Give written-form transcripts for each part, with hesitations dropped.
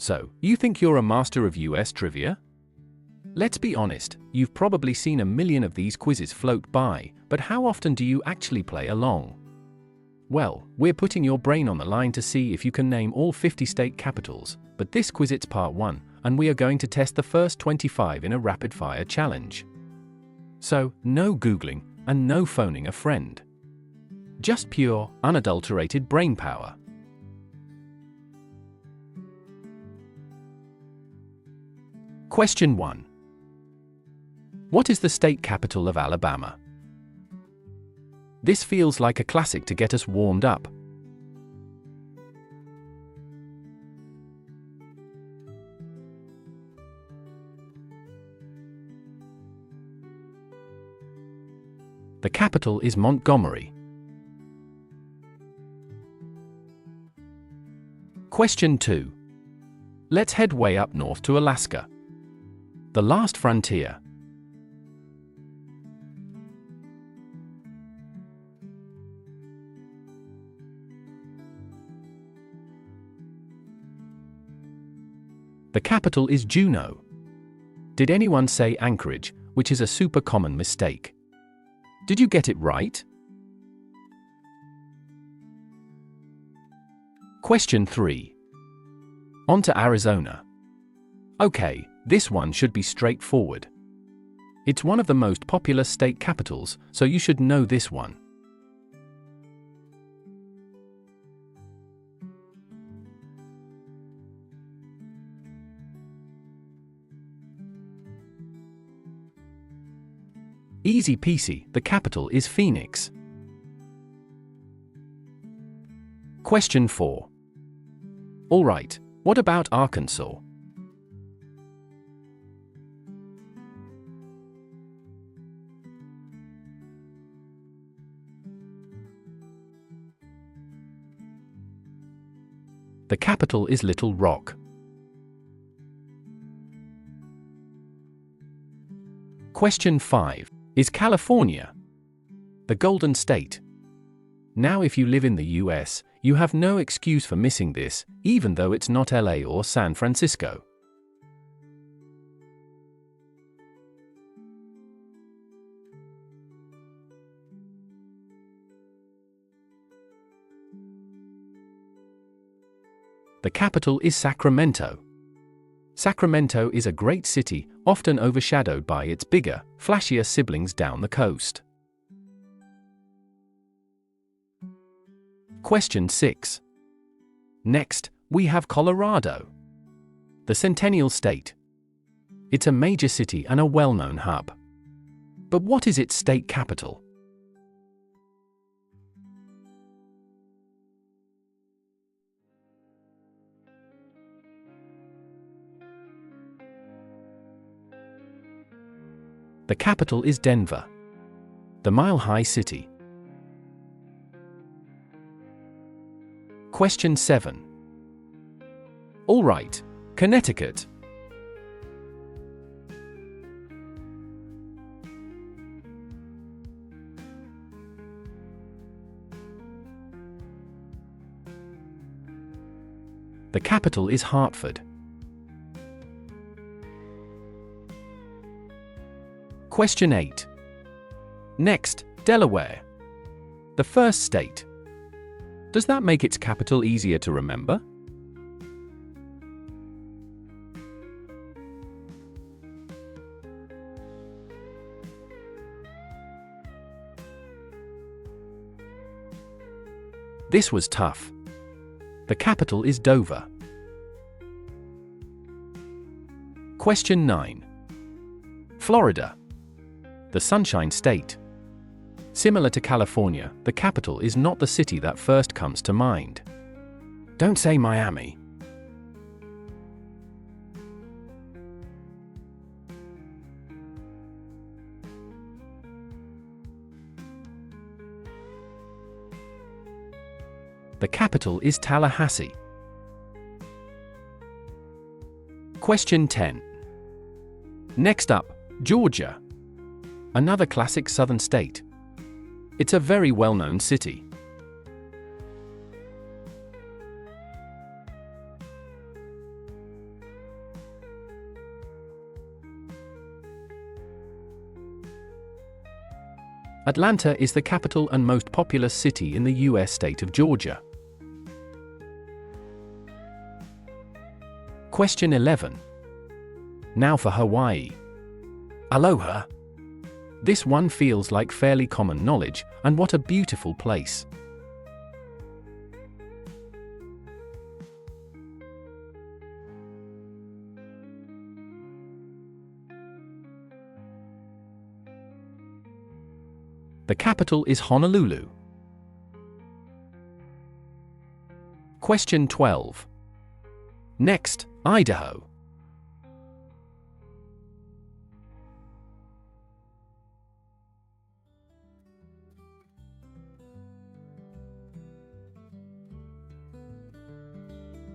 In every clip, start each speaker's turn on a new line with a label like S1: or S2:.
S1: So, you think you're a master of US trivia? Let's be honest, you've probably seen a million of these quizzes float by, but how often do you actually play along? Well, we're putting your brain on the line to see if you can name all 50 state capitals, but this quiz it's part 1, and we are going to test the first 25 in a rapid-fire challenge. So, no Googling, and no phoning a friend. Just pure, unadulterated brain power. Question 1. What is the state capital of Alabama? This feels like a classic to get us warmed up. The capital is Montgomery. Question 2. Let's head way up north to Alaska. The last frontier. The capital is Juneau. Did anyone say Anchorage, which is a super common mistake? Did you get it right? Question 3. On to Arizona. Okay, this one should be straightforward. It's one of the most popular state capitals, so you should know this one. Easy peasy, the capital is Phoenix. Question 4. Alright, what about Arkansas? The capital is Little Rock. Question 5. Is California the Golden State? Now if you live in the US, you have no excuse for missing this, even though it's not LA or San Francisco. The capital is Sacramento. Sacramento is a great city, often overshadowed by its bigger, flashier siblings down the coast. Question 6. Next, we have Colorado, the Centennial State. It's a major city and a well-known hub. But what is its state capital? The capital is Denver, the mile-high city. Question 7. All right, Connecticut. The capital is Hartford. Question 8. Next, Delaware, the first state. Does that make its capital easier to remember? This was tough. The capital is Dover. Question 9. Florida, the Sunshine State. Similar to California, the capital is not the city that first comes to mind. Don't say Miami. The capital is Tallahassee. Question 10. Next up, Georgia, another classic southern state. It's a very well-known city. Atlanta is the capital and most populous city in the U.S. state of Georgia. Question 11. Now for Hawaii. Aloha. This one feels like fairly common knowledge, and what a beautiful place. The capital is Honolulu. Question 12. Next, Idaho.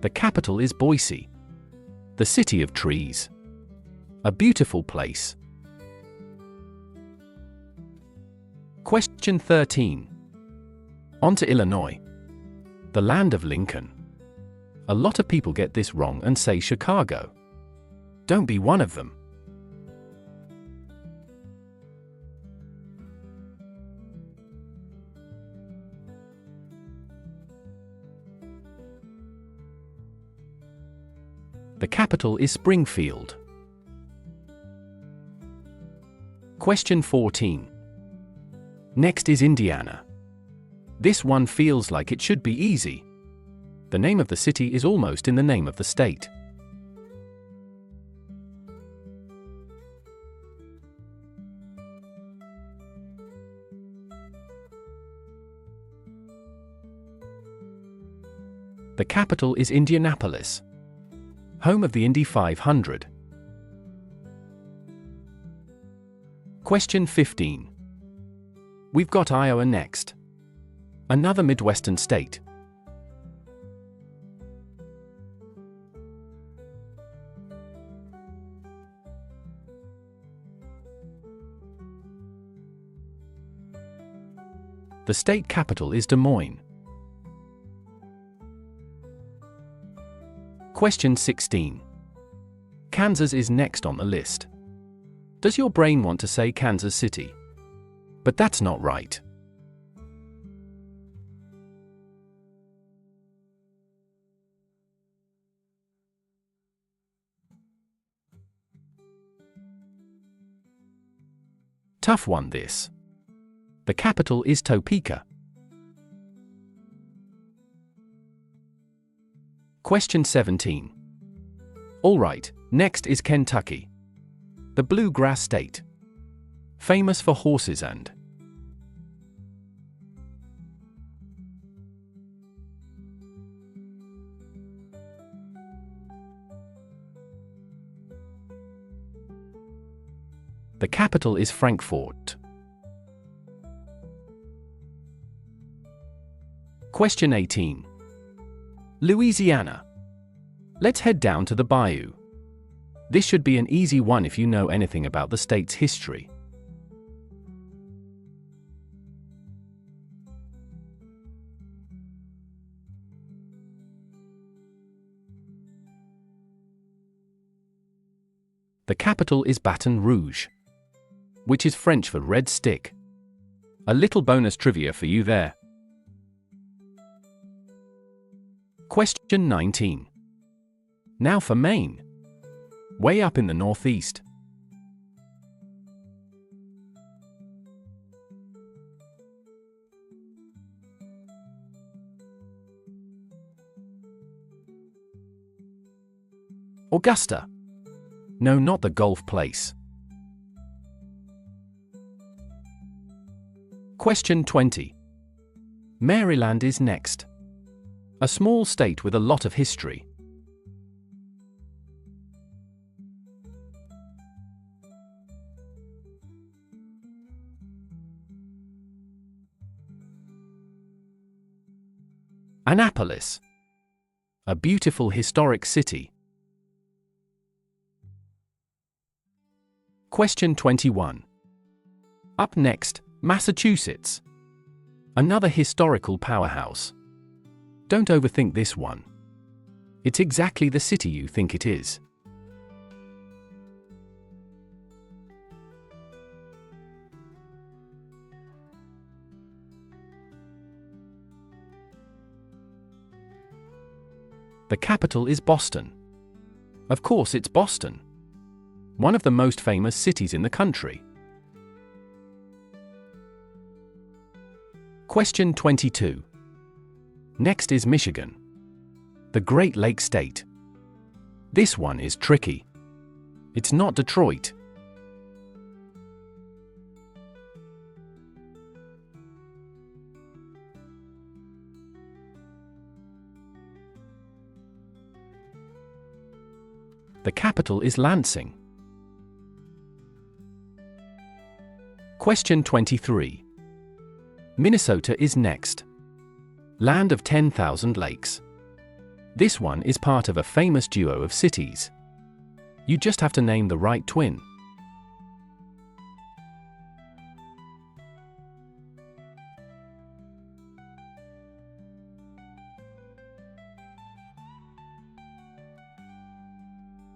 S1: The capital is Boise. The city of trees. A beautiful place. Question 13. On to Illinois. The land of Lincoln. A lot of people get this wrong and say Chicago. Don't be one of them. The capital is Springfield. Question 14. Next is Indiana. This one feels like it should be easy. The name of the city is almost in the name of the state. The capital is Indianapolis, home of the Indy 500. Question 15. We've got Iowa next. Another Midwestern state. The state capital is Des Moines. Question 16. Kansas is next on the list. Does your brain want to say Kansas City? But that's not right. Tough one this. The capital is Topeka. Question 17. All right, next is Kentucky. The bluegrass state. Famous for horses and the capital is Frankfort. Question 18. Louisiana. Let's head down to the bayou. This should be an easy one if you know anything about the state's history. The capital is Baton Rouge, which is French for red stick. A little bonus trivia for you there. Question 19. Now for Maine. Way up in the northeast. Augusta. No, not the golf place. Question 20. Maryland is next. A small state with a lot of history. Annapolis. A beautiful historic city. Question 21. Up next, Massachusetts. Another historical powerhouse. Don't overthink this one. It's exactly the city you think it is. The capital is Boston. Of course, it's Boston, one of the most famous cities in the country. Question 22. Next is Michigan, the Great Lakes state. This one is tricky. It's not Detroit. The capital is Lansing. Question 23. Minnesota is next. Land of 10,000 lakes. This one is part of a famous duo of cities. You just have to name the right twin.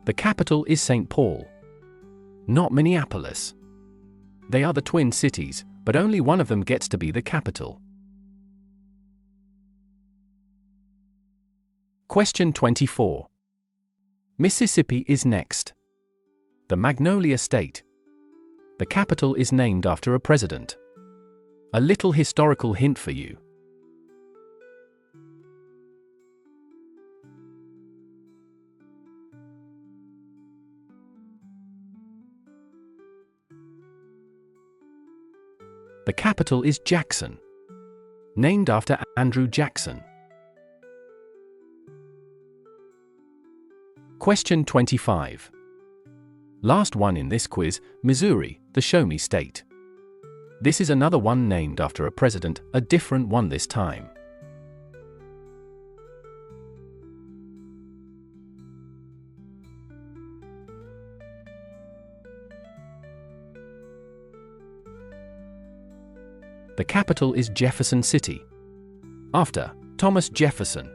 S1: The capital is St. Paul, not Minneapolis. They are the twin cities, but only one of them gets to be the capital. Question 24. Mississippi is next. The Magnolia State. The capital is named after a president. A little historical hint for you. The capital is Jackson, named after Andrew Jackson. Question 25. Last one in this quiz, Missouri, the Show Me State. This is another one named after a president, a different one this time. The capital is Jefferson City, after Thomas Jefferson.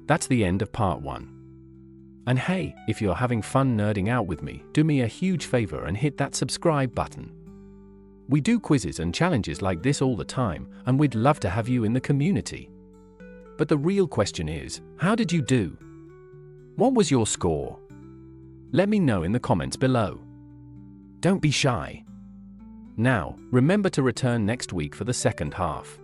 S1: That's the end of part 1. And hey, if you're having fun nerding out with me, do me a huge favor and hit that subscribe button. We do quizzes and challenges like this all the time, and we'd love to have you in the community. But the real question is, how did you do? What was your score? Let me know in the comments below. Don't be shy. Now, remember to return next week for the second half.